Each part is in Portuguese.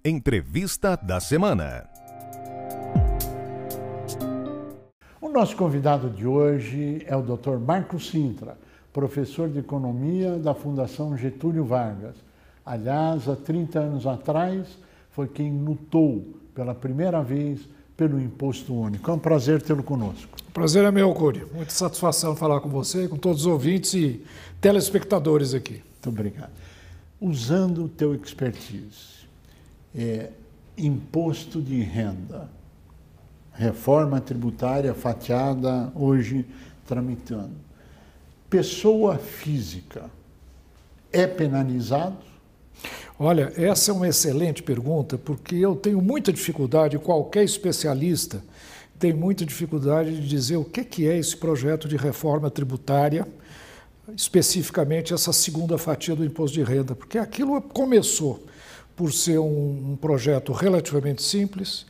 Entrevista da semana. O nosso convidado de hoje é o Dr. Marcos Cintra, professor de Economia da Fundação Getúlio Vargas. Aliás, há 30 anos atrás, foi quem lutou pela primeira vez pelo Imposto Único. É um prazer tê-lo conosco. O prazer é meu, Curi. Muita satisfação falar com você, com todos os ouvintes e telespectadores aqui. Muito obrigado. Usando o teu expertise, imposto de renda, reforma tributária fatiada, hoje tramitando. Pessoa física é penalizado? Olha, essa é uma excelente pergunta, porque eu tenho muita dificuldade, qualquer especialista tem muita dificuldade de dizer o que é esse projeto de reforma tributária, especificamente essa segunda fatia do imposto de renda, porque aquilo começou por ser um projeto relativamente simples,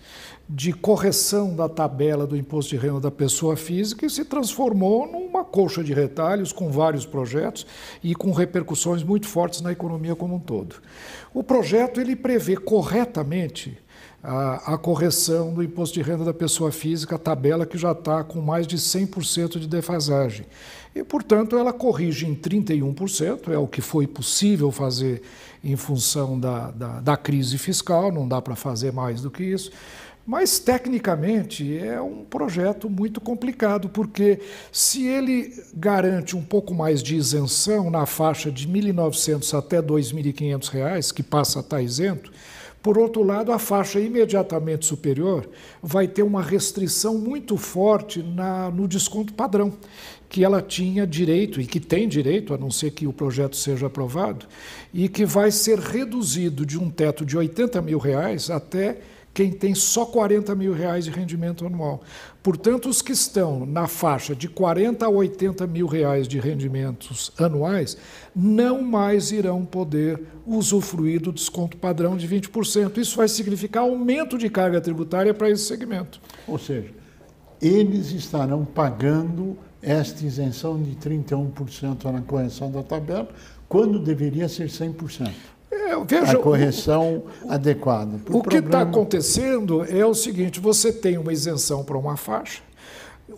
de correção da tabela do imposto de renda da pessoa física e se transformou numa colcha de retalhos com vários projetos e com repercussões muito fortes na economia como um todo. O projeto ele prevê corretamente a correção do imposto de renda da pessoa física, a tabela que já está com mais de 100% de defasagem. E, portanto, ela corrige em 31%, é o que foi possível fazer em função da crise fiscal, não dá para fazer mais do que isso. Mas, tecnicamente, é um projeto muito complicado, porque se ele garante um pouco mais de isenção na faixa de R$ 1.900 até R$ 2.500, que passa a estar isento, por outro lado, a faixa imediatamente superior vai ter uma restrição muito forte no desconto padrão, que ela tinha direito, e que tem direito, a não ser que o projeto seja aprovado, e que vai ser reduzido de um teto de R$ 80 mil até quem tem só R$ 40 mil de rendimento anual. Portanto, os que estão na faixa de R$ 40 a R$ 80 mil de rendimentos anuais não mais irão poder usufruir do desconto padrão de 20%. Isso vai significar aumento de carga tributária para esse segmento. Ou seja, eles estarão pagando esta isenção de 31% na correção da tabela, quando deveria ser 100%. Veja, a correção adequada. O que está acontecendo é o seguinte, você tem uma isenção para uma faixa,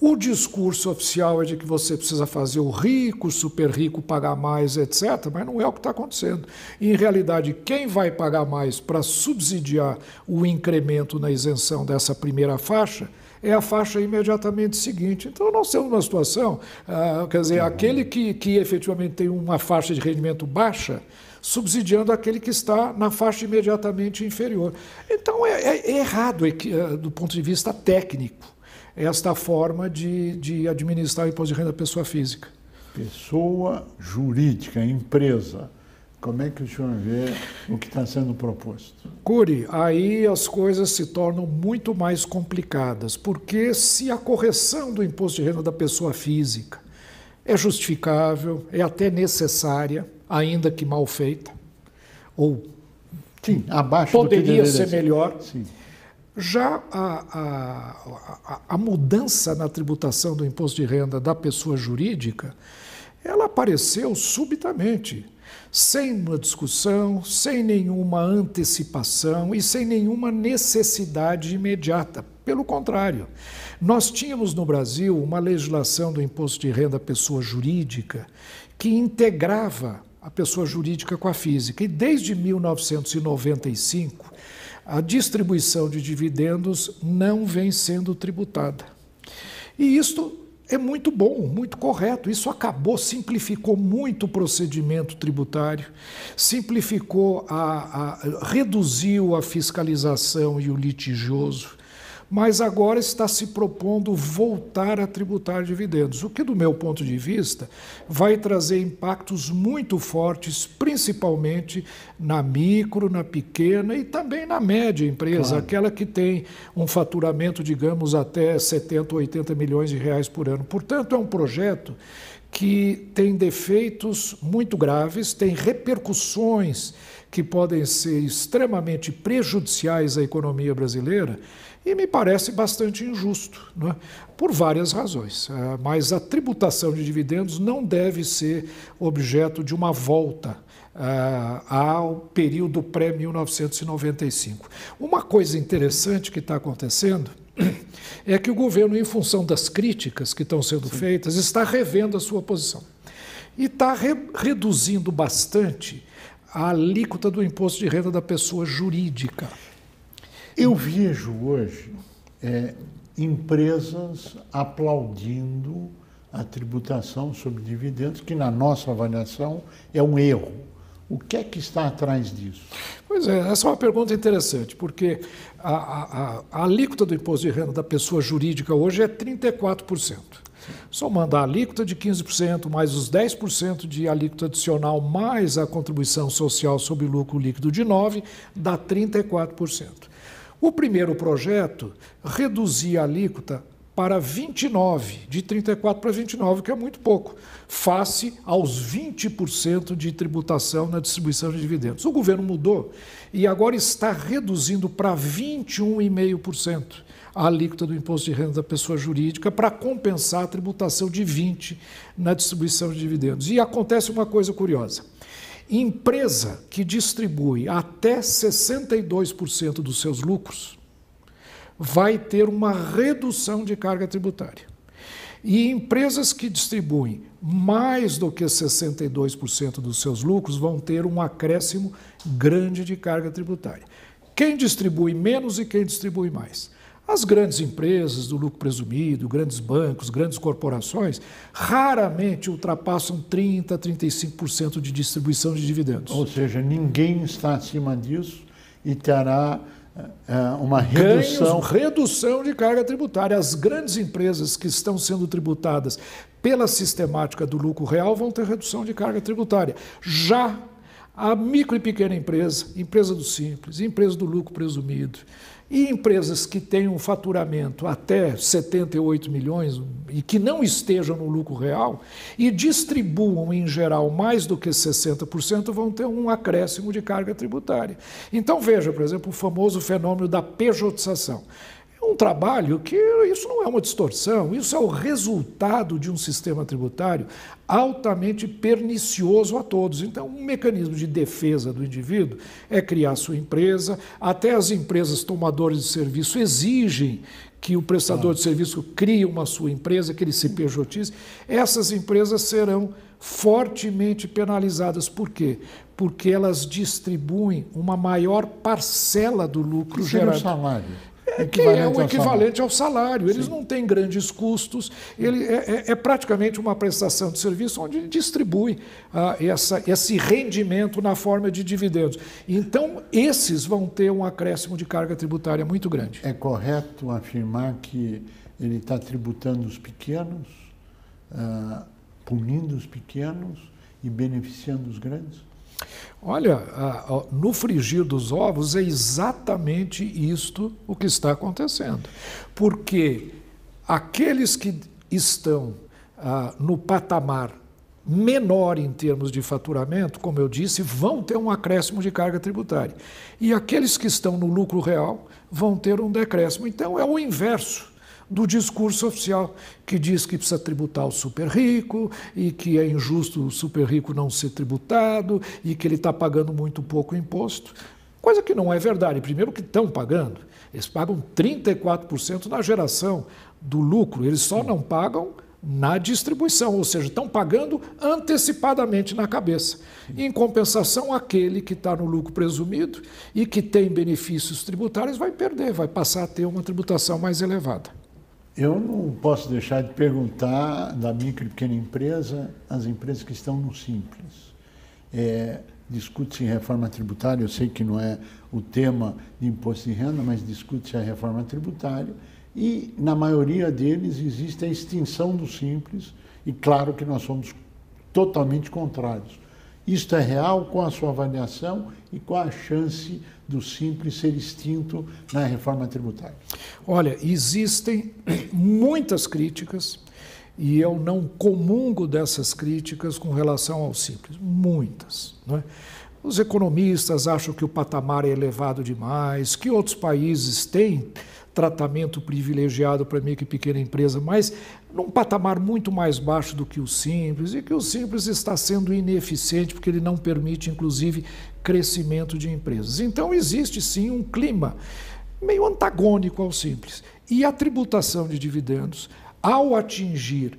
o discurso oficial é de que você precisa fazer o rico, o super rico pagar mais, etc., mas não é o que está acontecendo. Em realidade, quem vai pagar mais para subsidiar o incremento na isenção dessa primeira faixa é a faixa imediatamente seguinte. Então, nós temos uma situação, quer dizer, aquele que efetivamente tem uma faixa de rendimento baixa, subsidiando aquele que está na faixa imediatamente inferior. Então, é errado do ponto de vista técnico esta forma de administrar o imposto de renda da pessoa física. Pessoa jurídica, empresa. Como é que o senhor vê o que está sendo proposto? Curi, aí as coisas se tornam muito mais complicadas, porque se a correção do imposto de renda da pessoa física é justificável, é até necessária, ainda que mal feita, ou sim, abaixo poderia ser melhor. Sim. Já a mudança na tributação do imposto de renda da pessoa jurídica, ela apareceu subitamente, sem uma discussão, sem nenhuma antecipação e sem nenhuma necessidade imediata. Pelo contrário, nós tínhamos no Brasil uma legislação do imposto de renda à pessoa jurídica que integrava a pessoa jurídica com a física. E desde 1995, a distribuição de dividendos não vem sendo tributada. E isto é muito bom, muito correto. Isso simplificou muito o procedimento tributário, reduziu a fiscalização e o litigioso, mas agora está se propondo voltar a tributar dividendos, o que, do meu ponto de vista, vai trazer impactos muito fortes, principalmente na micro, na pequena e também na média empresa, claro, aquela que tem um faturamento, digamos, até 70, 80 milhões de reais por ano. Portanto, é um projeto que tem defeitos muito graves, tem repercussões que podem ser extremamente prejudiciais à economia brasileira e me parece bastante injusto, não é? Por várias razões. Mas a tributação de dividendos não deve ser objeto de uma volta ao período pré-1995. Uma coisa interessante que está acontecendo é que o governo, em função das críticas que estão sendo feitas, está revendo a sua posição. E está reduzindo bastante a alíquota do imposto de renda da pessoa jurídica. Eu vejo hoje empresas aplaudindo a tributação sobre dividendos, que na nossa avaliação é um erro. O que é que está atrás disso? Pois é, essa é uma pergunta interessante, porque a alíquota do imposto de renda da pessoa jurídica hoje é 34%. Somando a alíquota de 15%, mais os 10% de alíquota adicional, mais a contribuição social sobre lucro líquido de 9%, dá 34%. O primeiro projeto reduzia a alíquota para 29%, de 34% para 29%, que é muito pouco, face aos 20% de tributação na distribuição de dividendos. O governo mudou e agora está reduzindo para 21,5% a alíquota do imposto de renda da pessoa jurídica para compensar a tributação de 20% na distribuição de dividendos. E acontece uma coisa curiosa. Empresa que distribui até 62% dos seus lucros vai ter uma redução de carga tributária. E empresas que distribuem mais do que 62% dos seus lucros vão ter um acréscimo grande de carga tributária. Quem distribui menos e quem distribui mais? As grandes empresas do lucro presumido, grandes bancos, grandes corporações, raramente ultrapassam 30%, 35% de distribuição de dividendos. Ou seja, ninguém está acima disso e terá uma redução. Redução de carga tributária. As grandes empresas que estão sendo tributadas pela sistemática do lucro real vão ter redução de carga tributária. Já a micro e pequena empresa, empresa do simples, empresa do lucro presumido, e empresas que têm um faturamento até 78 milhões e que não estejam no lucro real e distribuam, em geral, mais do que 60%, vão ter um acréscimo de carga tributária. Então, veja, por exemplo, o famoso fenômeno da pejotização. É um trabalho que isso não é uma distorção, isso é o resultado de um sistema tributário altamente pernicioso a todos. Então, um mecanismo de defesa do indivíduo é criar sua empresa, até as empresas tomadoras de serviço exigem que o prestador de serviço crie uma sua empresa, que ele se pejotize. Essas empresas serão fortemente penalizadas. Por quê? Porque elas distribuem uma maior parcela do lucro gerado. O salário. Que é o equivalente ao salário. Eles não têm grandes custos, é praticamente uma prestação de serviço onde distribui esse rendimento na forma de dividendos. Então, esses vão ter um acréscimo de carga tributária muito grande. É correto afirmar que ele está tributando os pequenos, punindo os pequenos e beneficiando os grandes? Olha, no frigir dos ovos é exatamente isto o que está acontecendo. Porque aqueles que estão no patamar menor em termos de faturamento, como eu disse, vão ter um acréscimo de carga tributária. E aqueles que estão no lucro real vão ter um decréscimo. Então é o inverso do discurso oficial, que diz que precisa tributar o super rico e que é injusto o super rico não ser tributado e que ele está pagando muito pouco imposto, coisa que não é verdade. Primeiro que estão pagando, eles pagam 34% na geração do lucro, eles só não pagam na distribuição, ou seja, estão pagando antecipadamente na cabeça. Em compensação, aquele que está no lucro presumido e que tem benefícios tributários vai perder, vai passar a ter uma tributação mais elevada. Eu não posso deixar de perguntar da micro e pequena empresa, as empresas que estão no Simples. Discute-se reforma tributária, eu sei que não é o tema de imposto de renda, mas discute-se a reforma tributária e, na maioria deles, existe a extinção do Simples e, claro, que nós somos totalmente contrários. Isto é real? Com a sua avaliação e qual a chance do Simples ser extinto na reforma tributária? Olha, existem muitas críticas e eu não comungo dessas críticas com relação ao Simples, muitas, não é? Os economistas acham que o patamar é elevado demais, que outros países têm tratamento privilegiado para micro e pequena empresa, mas num patamar muito mais baixo do que o Simples, e que o Simples está sendo ineficiente porque ele não permite, inclusive, crescimento de empresas. Então, existe sim um clima meio antagônico ao Simples. E a tributação de dividendos, ao atingir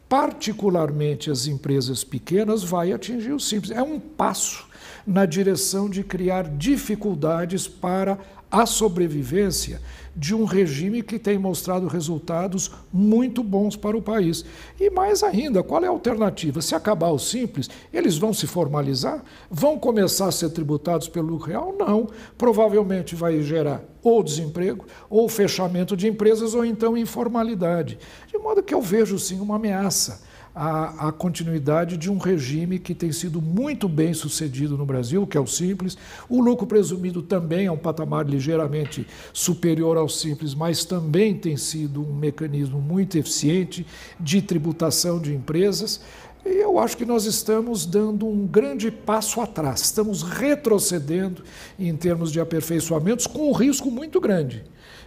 particularmente as empresas pequenas, vai atingir o Simples. É um passo na direção de criar dificuldades para a sobrevivência de um regime que tem mostrado resultados muito bons para o país. E mais ainda, qual é a alternativa? Se acabar o Simples, eles vão se formalizar? Vão começar a ser tributados pelo lucro real? Não. Provavelmente vai gerar ou desemprego, ou fechamento de empresas, ou então informalidade. De modo que eu vejo sim uma ameaça a continuidade de um regime que tem sido muito bem sucedido no Brasil, que é o Simples. O lucro presumido também é um patamar ligeiramente superior ao Simples, mas também tem sido um mecanismo muito eficiente de tributação de empresas. E eu acho que nós estamos dando um grande passo atrás, estamos retrocedendo em termos de aperfeiçoamentos, com um risco muito grande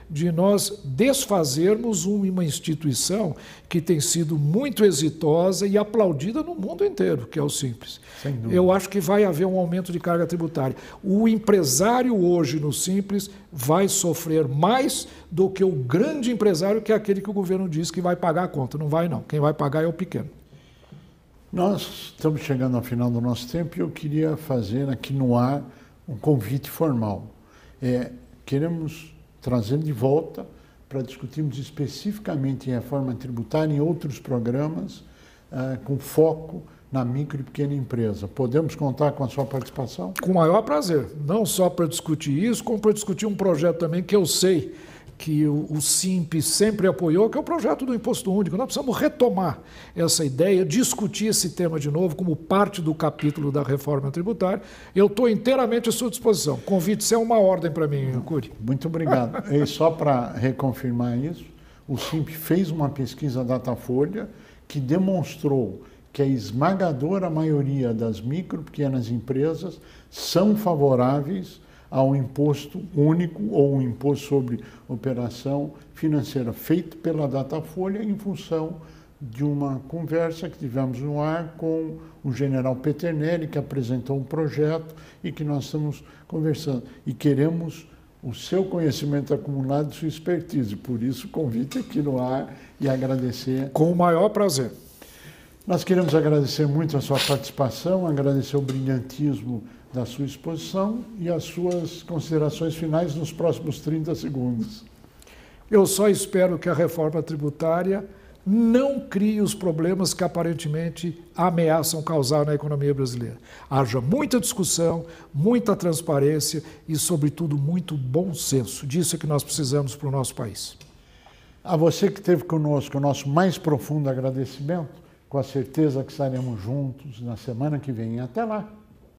de nós desfazermos uma instituição que tem sido muito exitosa e aplaudida no mundo inteiro, que é o Simples. Eu acho que vai haver um aumento de carga tributária. O empresário hoje no Simples vai sofrer mais do que o grande empresário, que é aquele que o governo diz que vai pagar a conta. Não vai não, quem vai pagar é o pequeno. Nós estamos chegando ao final do nosso tempo e eu queria fazer aqui no ar um convite formal. Queremos trazer de volta para discutirmos especificamente em reforma tributária e outros programas com foco na micro e pequena empresa. Podemos contar com a sua participação? Com o maior prazer, não só para discutir isso, como para discutir um projeto também que eu sei que o Simples sempre apoiou, que é o projeto do Imposto Único. Nós precisamos retomar essa ideia, discutir esse tema de novo como parte do capítulo da reforma tributária. Eu estou inteiramente à sua disposição. Convite é uma ordem para mim, Cury. Muito obrigado. E só para reconfirmar isso, o Simples fez uma pesquisa Datafolha que demonstrou que a esmagadora maioria das micro e pequenas empresas são favoráveis ao imposto único ou um imposto sobre operação financeira feito pela Datafolha em função de uma conversa que tivemos no ar com o general Peternelli, que apresentou um projeto e que nós estamos conversando. E queremos o seu conhecimento acumulado e sua expertise. Por isso, o convite aqui no ar e agradecer. Com o maior prazer. Nós queremos agradecer muito a sua participação, agradecer o brilhantismo da sua exposição e as suas considerações finais nos próximos 30 segundos. Eu só espero que a reforma tributária não crie os problemas que aparentemente ameaçam causar na economia brasileira. Haja muita discussão, muita transparência e, sobretudo, muito bom senso. Disso é que nós precisamos para o nosso país. A você que esteve conosco, o nosso mais profundo agradecimento, com a certeza que estaremos juntos na semana que vem. Até lá!